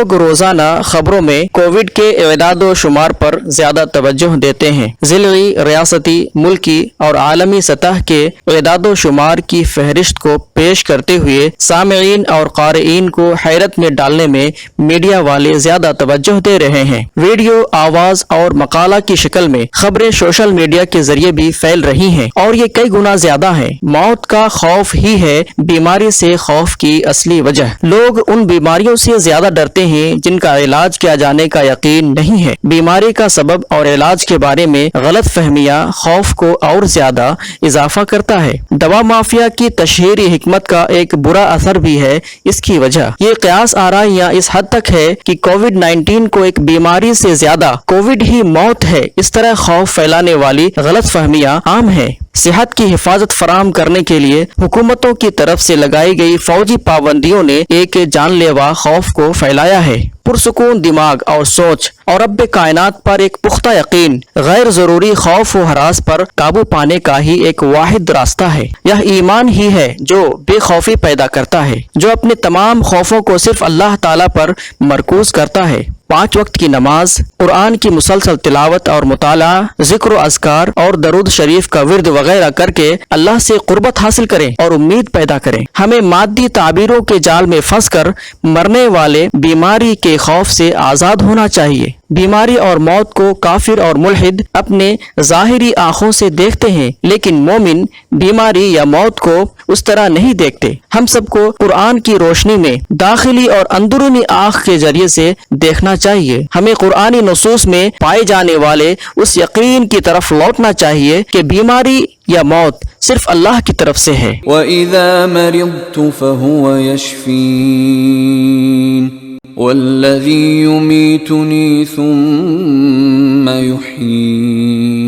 لوگ روزانہ خبروں میں کووڈ کے اعداد و شمار پر زیادہ توجہ دیتے ہیں۔ ضلعی، ریاستی، ملکی اور عالمی سطح کے اعداد و شمار کی فہرست کو پیش کرتے ہوئے سامعین اور قارئین کو حیرت میں ڈالنے میں میڈیا والے زیادہ توجہ دے رہے ہیں۔ ویڈیو، آواز اور مقالہ کی شکل میں خبریں سوشل میڈیا کے ذریعے بھی پھیل رہی ہیں اور یہ کئی گنا زیادہ ہے۔ موت کا خوف ہی ہے بیماری سے خوف کی اصلی وجہ۔ لوگ ان بیماریوں سے زیادہ ڈرتے ہیں جن کا علاج کیا جانے کا یقین نہیں ہے۔ بیماری کا سبب اور علاج کے بارے میں غلط فہمیاں خوف کو اور زیادہ اضافہ کرتا ہے۔ دوا مافیا کی تشہیری حکمت کا ایک برا اثر بھی ہے اس کی وجہ۔ یہ قیاس آرائیاں اس حد تک ہے کہ کووڈ 19 کو ایک بیماری سے زیادہ کووڈ ہی موت ہے، اس طرح خوف پھیلانے والی غلط فہمیاں عام ہیں۔ صحت کی حفاظت فراہم کرنے کے لیے حکومتوں کی طرف سے لگائی گئی فوجی پابندیوں نے ایک جان لیوا خوف کو پھیلایا ہے۔ پرسکون دماغ اور سوچ اور رب کائنات پر ایک پختہ یقین غیر ضروری خوف و ہراس پر قابو پانے کا ہی ایک واحد راستہ ہے۔ یہ ایمان ہی ہے جو بے خوفی پیدا کرتا ہے، جو اپنے تمام خوفوں کو صرف اللہ تعالیٰ پر مرکوز کرتا ہے۔ 5 وقت کی نماز، قرآن کی مسلسل تلاوت اور مطالعہ، ذکر و اذکار اور درود شریف کا ورد وغیرہ کر کے اللہ سے قربت حاصل کریں اور امید پیدا کریں۔ ہمیں مادی تعبیروں کے جال میں پھنس کر مرنے والے بیماری کے خوف سے آزاد ہونا چاہیے۔ بیماری اور موت کو کافر اور ملحد اپنے ظاہری آنکھوں سے دیکھتے ہیں، لیکن مومن بیماری یا موت کو اس طرح نہیں دیکھتے۔ ہم سب کو قرآن کی روشنی میں داخلی اور اندرونی آنکھ کے ذریعے سے دیکھنا چاہیے۔ ہمیں قرآنی نصوص میں پائے جانے والے اس یقین کی طرف لوٹنا چاہیے کہ بیماری یا موت صرف اللہ کی طرف سے ہے۔ وَإِذَا مَرِضْتُ فَهُوَ يَشْفِينِ وَالَّذِي يُمِيتُنِي ثُمَّ يُحْيِينِ